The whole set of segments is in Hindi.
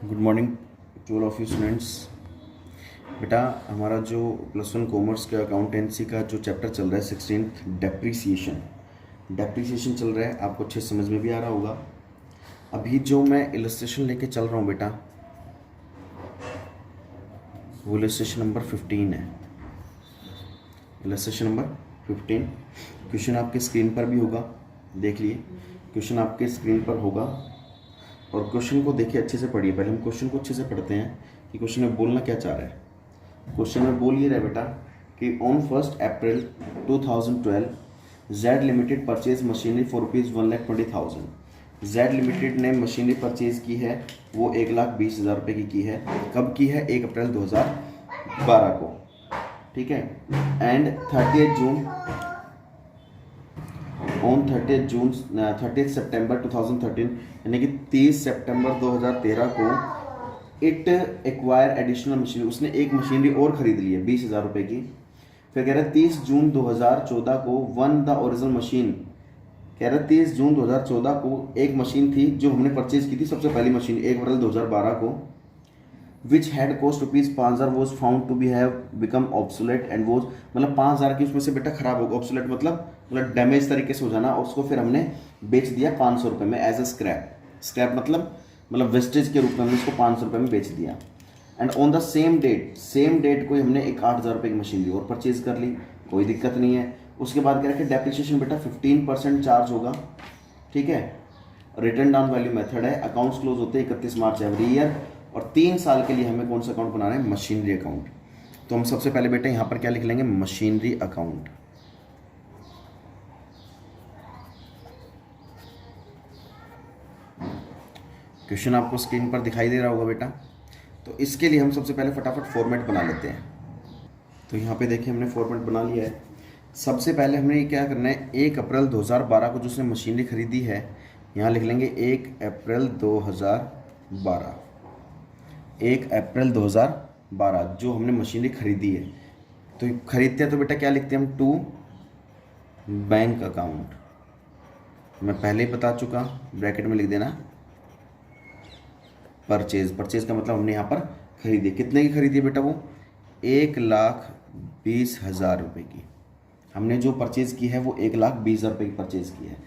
Good morning to all of you students. बेटा, हमारा जो +1 कॉमर्स का अकाउंटेंसी का जो चैप्टर चल रहा है 16th डेप्रीसिएशन चल रहा है। आपको अच्छे समझ में भी आ रहा होगा। अभी जो मैं इलस्ट्रेशन लेके चल रहा हूँ बेटा, वो इलस्ट्रेशन नंबर 15 है। इलस्ट्रेशन नंबर 15 क्वेश्चन आपके स्क्रीन पर भी होगा, देख लिए। क्वेश्चन आपके स्क्रीन पर होगा और क्वेश्चन को देखिए, अच्छे से पढ़िए। पहले हम क्वेश्चन को अच्छे से पढ़ते हैं कि क्वेश्चन में बोलना क्या चाह रहा है। क्वेश्चन में बोल ये रहा है बेटा कि on 1 April 2012 Z limited purchase machinery for ₹1,20,000। Z limited ने मशीनरी परचेज की है, वो 1,20,000 रुपये की है। कब की है? 1 अप्रैल 2012 को, ठीक है। एंड 30 जून ऑन 30 सितंबर 2013, यानी कि 30 सितंबर 2013 को इट एक्वायर एडिशनल मशीनरी, उसने एक मशीनरी और खरीद ली है 20,000 रुपये की। फिर कह रहा है 30 जून 2014 को वन द ओरिजिनल मशीन। कह रहा है 30 जून 2014 को एक मशीन थी जो हमने परचेज की थी, सबसे पहली मशीन 1 अप्रैल 2012 को, which had cost ₹5,000 was found to be have become obsolete and was, मतलब 5,000 की उसमें से बेटा खराब होगा। ऑब्सोलेट मतलब डैमेज तरीके से हो जाना, और उसको फिर हमने बेच दिया 500 रुपये में एज अ स्क्रैप। स्क्रैप मतलब वेस्टेज के रूप में हमने उसको 500 रुपये में बेच दिया। And on the same date को हमने एक 8,000 रुपये की मशीन ली और परचेज कर ली, कोई दिक्कत नहीं है। उसके बाद कह रखे डेप्रिसिएशन बेटा 15% चार्ज होगा, ठीक है। रिटर्न डाउन वैल्यू मेथड है। अकाउंट्स क्लोज होते हैं 31 मार्च एवरी ईयर, और 3 साल के लिए हमें कौन सा अकाउंट बनाना है? Machinery account. तो हम सबसे पहले बेटा यहाँ पर क्या लिख लेंगे? Machinery account. क्वेश्चन आपको स्क्रीन पर दिखाई दे रहा होगा बेटा। तो इसके लिए हम सबसे पहले फटाफट फॉर्मेट बना लेते हैं। तो यहाँ पे देखिए, हमने फॉर्मेट बना लिया है। सबसे पहले हमने ये क्या करना है, 1 अप्रैल 2012 को जो उसने मशीनरी खरीदी है, यहाँ लिख लेंगे 1 अप्रैल 2012। 1 अप्रैल 2012 जो हमने मशीनरी खरीदी है। तो खरीदते हैं तो बेटा क्या लिखते हैं हम? To bank account. मैं पहले ही बता चुका, ब्रैकेट में लिख देना परचेज का मतलब हमने यहाँ पर खरीदी। कितने की खरीदी है बेटा? वो 1,20,000 रुपये की। हमने जो परचेज़ की है वो 1,20,000 रुपये की परचेज़ की है।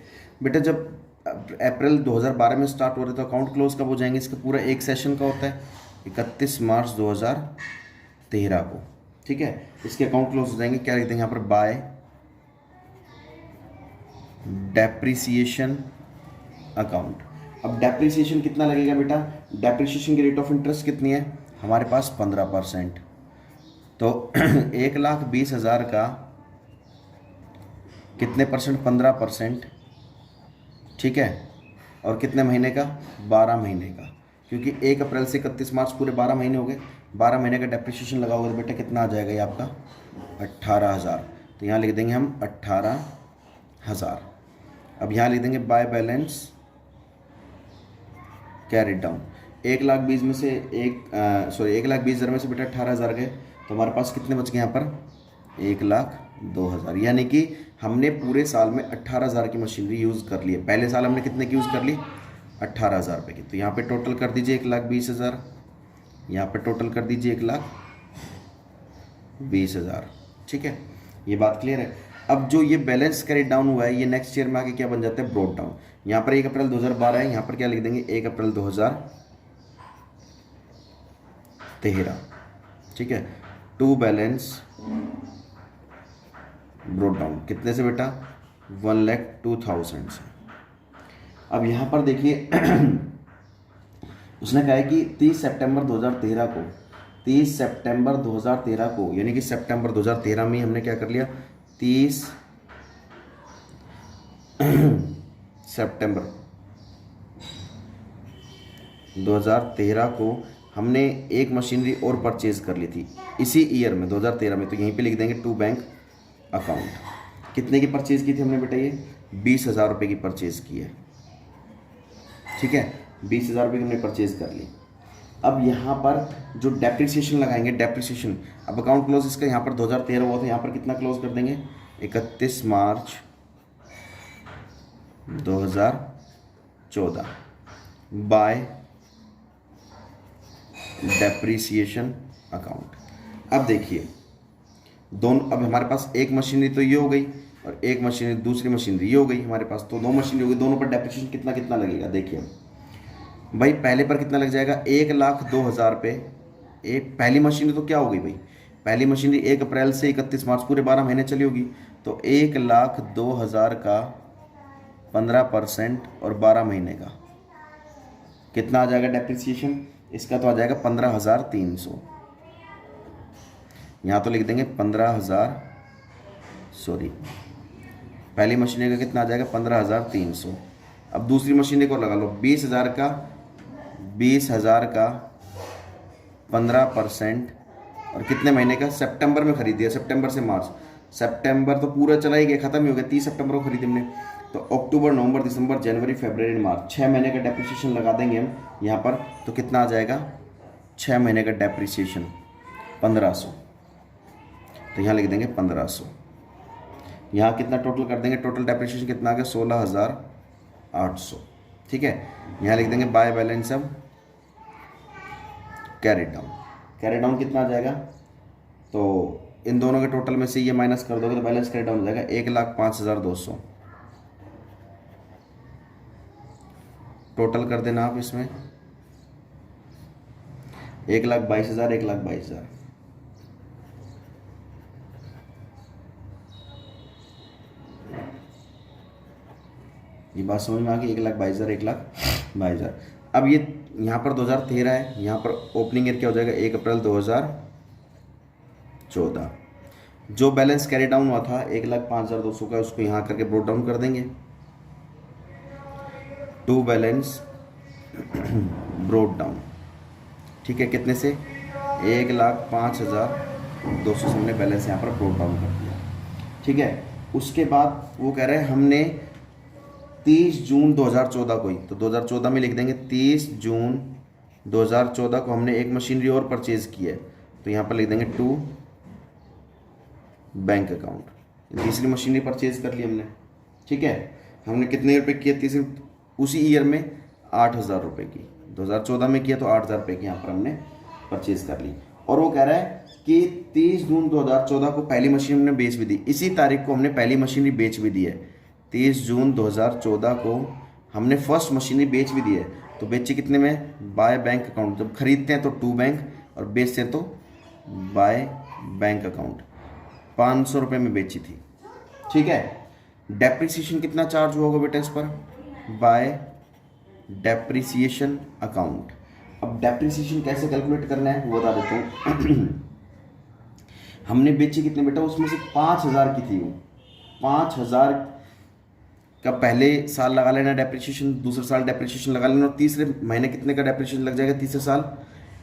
बेटा जब अप्रैल 2012 में स्टार्ट हो रहे तो अकाउंट क्लोज कब हो जाएंगे? इसका पूरा एक सेशन का होता है 31 मार्च 2013 को, ठीक है। इसके अकाउंट क्लोज हो जाएंगे। क्या लिखते हैं यहाँ पर? Bye depreciation account. अब डेप्रिसिएशन कितना लगेगा बेटा? डेप्रिसिएशन की रेट ऑफ इंटरेस्ट कितनी है हमारे पास? 15%। तो 1,20,000 का कितने परसेंट? 15%, ठीक है। और कितने महीने का? 12 महीने का, क्योंकि 1 अप्रैल से 31 मार्च पूरे 12 महीने हो गए। 12 महीने का डेप्रिसिएशन लगाओगे तो बेटा कितना आ जाएगा ये आपका? 18,000। तो यहाँ लिख देंगे हम 18,000। अब यहाँ लिख देंगे बाय बैलेंस कैरी डाउन। 1,20,000 में से 1,20,000 में से बेटा 18,000 गए, तो हमारे पास कितने बच गए यहाँ पर? 1,02,000। यानी कि हमने पूरे साल में 18,000 की मशीनरी यूज़ कर ली है। पहले साल हमने कितने की यूज़ कर ली? 18,000 रुपये की। तो यहाँ पे टोटल कर दीजिए 1,20,000, यहाँ पे टोटल कर दीजिए 1,20,000, ठीक है। ये बात क्लियर है। अब जो ये बैलेंस कैरी डाउन हुआ है, ये नेक्स्ट ईयर में आके क्या बन जाता है? Brought down. यहाँ पर 1 अप्रैल 2012 है, यहाँ पर क्या लिख देंगे? 1 अप्रैल 2013, ठीक है। टू बैलेंस ब्रॉट डाउन कितने से बेटा? 1,02,000 से। अब यहाँ पर देखिए उसने कहा है कि 30 सितंबर 2013 को, 30 सितंबर 2013 को, यानी कि सितंबर 2013 में हमने क्या कर लिया? 30 सितंबर 2013 को हमने एक मशीनरी और परचेज कर ली थी इसी ईयर में 2013 में। तो यहीं पे लिख देंगे टू बैंक अकाउंट। कितने की परचेज की थी हमने बेटा? ये 20,000 रुपये की परचेज की है, ठीक है। 20,000 रुपये की हमने परचेज कर ली। अब यहाँ पर जो डेप्रिसिएशन लगाएंगे, डेप्रिसिएशन, अब अकाउंट क्लोज इसका यहाँ पर 2013 हुआ था, यहाँ पर कितना क्लोज कर देंगे? 31 मार्च 2014 बाय डेप्रिसिएशन अकाउंट। अब देखिए दोनों, अब हमारे पास एक मशीनरी तो ये हो गई और एक मशीनरी, दूसरी मशीनरी ये हो गई हमारे पास, तो दो मशीनरी हो गई, दोनों पर डेप्रिसिएशन कितना कितना लगेगा। देखिए भाई पहले पर कितना लग जाएगा, 1,02,000 पे। एक पहली मशीनरी तो क्या हो गई भाई, पहली मशीनरी 1 अप्रैल से 31 मार्च पूरे 12 महीने चली होगी, तो 1,02,000 का 15% और 12 महीने का कितना आ जाएगा डेप्रिसिएशन, इसका तो आ जाएगा 15,300। यहाँ तो लिख देंगे 15,000, सॉरी पहली मशीनरी का कितना आ जाएगा 15,300। अब दूसरी मशीनरी को लगा लो, 20,000 का 15% और कितने महीने का, सितंबर में खरीदी है, सितंबर से मार्च, सितंबर तो पूरा चला ही गया, खत्म ही हो गया, 30 सितंबर को खरीदी हमने, तो अक्टूबर नवंबर दिसंबर जनवरी फरवरी मार्च 6 महीने का डेप्रिसिएशन लगा देंगे हम यहाँ पर, तो कितना आ जाएगा 6 महीने का डेप्रिसिएशन 1500, तो यहाँ लिख देंगे 1500। यहाँ कितना टोटल कर देंगे, टोटल डेप्रिसिएशन कितना आ गया 16,800। ठीक है, यहाँ लिख देंगे बाय बैलेंस अब कैरी डाउन। कैरी डाउन कितना आ जाएगा, तो इन दोनों के टोटल में से ये माइनस कर दोगे तो बैलेंस कैरी डाउन हो जाएगा 1,05,200। टोटल कर देना आप इसमें 1,22,000 1,22,000। ये बात समझ में आ गई, 1,22,000 1,22,000। अब ये यहाँ पर 2013 है, यहाँ पर ओपनिंग ईयर क्या हो जाएगा 1 अप्रैल 2014। जो बैलेंस कैरी डाउन हुआ था 1,05,200 का, उसको यहाँ करके ब्रोट डाउन कर देंगे, टू बैलेंस ब्रोट डाउन। ठीक है, कितने से 1,05,200 से हमने बैलेंस यहाँ पर ब्रोट डाउन कर दिया। ठीक है, उसके बाद वो कह रहे हैं हमने 30 जून 2014 को ही, तो 2014 में लिख देंगे 30 जून 2014 को हमने एक मशीनरी और परचेज की है, तो यहाँ पर लिख देंगे टू बैंक अकाउंट। तीसरी मशीनरी परचेज कर ली हमने। ठीक है, हमने कितने रुपए की है तीसरी, उसी ईयर में 8,000 रुपये की, 2014 में किया तो 8,000 रुपये की यहाँ पर हमने परचेज कर ली। और वो कह रहा है कि 30 जून 2014 को पहली मशीन हमने बेच भी दी, इसी तारीख को हमने पहली मशीनरी बेच भी दी है। 30 जून 2014 को हमने फर्स्ट मशीनरी बेच भी दी है, तो बेची कितने में, बाय बैंक अकाउंट। जब खरीदते हैं तो टू बैंक और बेचते हैं तो बाय बैंक अकाउंट, 500 रुपये में बेची थी। ठीक है, डेप्रिसिएशन कितना चार्ज होगा बेटा इस पर, बाय डेप्रिसिएशन अकाउंट। अब डेप्रिसिएशन कैसे कैलकुलेट करना है वो बता देता हूँ। हमने बेची कितने बेटा, उसमें से 5,000 की थी वो, 5,000 का पहले साल लगा लेना डेप्रिसिएशन, दूसरे साल डेप्रिसिएशन लगा लेना, और तीसरे महीने कितने का डेप्रिसिएशन लग जाएगा, तीसरे साल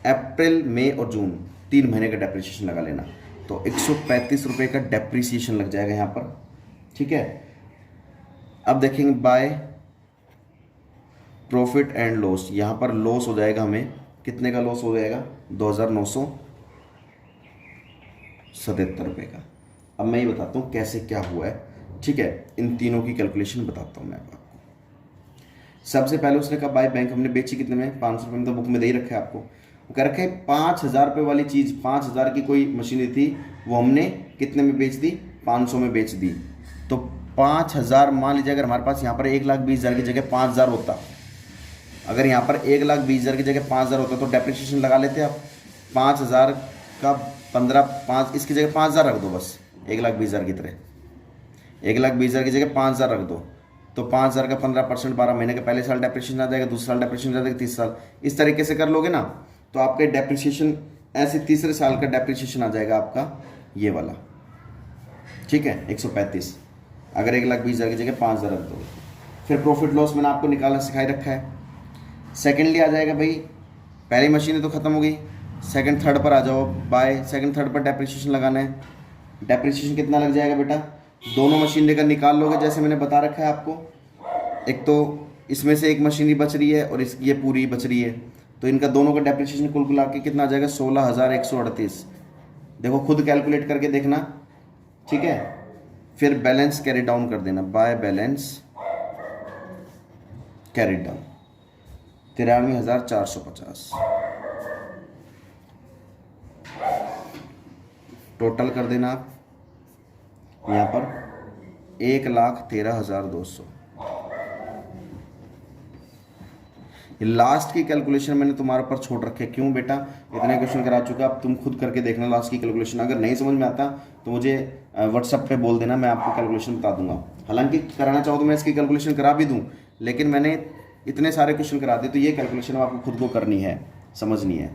अप्रैल मई और जून 3 महीने का डेप्रिसिएशन लगा लेना, तो 135 रुपये का डेप्रिसिएशन लग जाएगा यहाँ पर। ठीक है, अब देखेंगे बाय प्रॉफिट एंड लॉस, यहाँ पर लॉस हो जाएगा हमें, कितने का लॉस हो जाएगा 2,977 रुपये का। अब मैं ये बताता हूँ कैसे क्या हुआ है। ठीक है, इन तीनों की कैलकुलेशन बताता हूँ मैं आपको। सबसे पहले उसने कहा बाय बैंक, हमने बेची कितने में, 500 रुपये में, तो बुक में दे ही रखा है आपको, वो कह रखा है 5,000 रुपये वाली चीज़, 5,000 की कोई मशीनरी थी, वो हमने कितने में बेच दी, 500 में बेच दी। तो 5,000, मान लीजिए अगर हमारे पास यहाँ पर 1,20,000 की जगह 5,000 होता, अगर यहाँ पर 1,20,000 की जगह 5,000 होता तो डेप्रिसिएशन लगा लेते आप, 5,000 का 5 इसकी जगह 5,000 रख दो बस, 1,20,000 की तरह, 1,20,000 की जगह 5,000 रख दो, तो 5,000 का 15% 12 महीने के पहले साल डेप्रिसिएशन आ जाएगा, दूसरे साल डेप्रिसिएशन आ जाएगा, तीसरे साल, इस तरीके से कर लोगे ना, तो आपके डेप्रिसिएशन ऐसे तीसरे साल का डेप्रिसिएशन आ जाएगा आपका ये वाला। ठीक है, 135, अगर 1,20,000 की जगह 5,000 रख दो। फिर प्रॉफिट लॉस मैंने आपको निकालना सिखाई रखा है। सेकेंडली आ जाएगा भाई, पहली मशीनें तो खत्म हो गई, सेकंड थर्ड पर आ जाओ, बाय सेकंड थर्ड पर डेप्रिसिएशन लगाना है। डेप्रिसिएशन कितना लग जाएगा बेटा, दोनों मशीनरी का निकाल लोगे जैसे मैंने बता रखा है आपको, एक तो इसमें से एक मशीनरी बच रही है और ये पूरी बच रही है, तो इनका दोनों का डेप्रिसिएशन कुल मिला के कितना आ जाएगा 16,138। देखो खुद कैलकुलेट करके देखना। ठीक है, फिर बैलेंस कैरी डाउन कर देना, by balance carry down 93,450। Total कर देना आप यहाँ पर 1,13,200। लास्ट की कैलकुलेशन मैंने तुम्हारे ऊपर छोड़ रखे, क्यों बेटा इतने क्वेश्चन करा चुका, अब तुम खुद करके देखना लास्ट की कैलकुलेशन। अगर नहीं समझ में आता तो मुझे व्हाट्सएप पे बोल देना, मैं आपको कैलकुलेशन बता दूंगा। हालांकि कराना चाहो तो मैं इसकी कैलकुलेशन करा भी दूं, लेकिन मैंने इतने सारे क्वेश्चन करा दिए तो ये कैलकुलेशन आपको खुद को करनी है, समझनी है।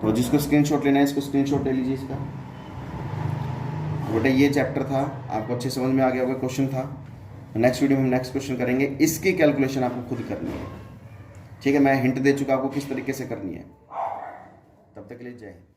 तो जिसको स्क्रीनशॉट लेना है इसको स्क्रीनशॉट ले लीजिए इसका। बेटा ये चैप्टर था, आपको अच्छे समझ में आ गया होगा, क्वेश्चन था। नेक्स्ट वीडियो में हम नेक्स्ट क्वेश्चन करेंगे, इसकी कैलकुलेशन आपको खुद करनी है। ठीक है, मैं हिंट दे चुका आपको किस तरीके से करनी है। तब तक के लिए जय हिंद।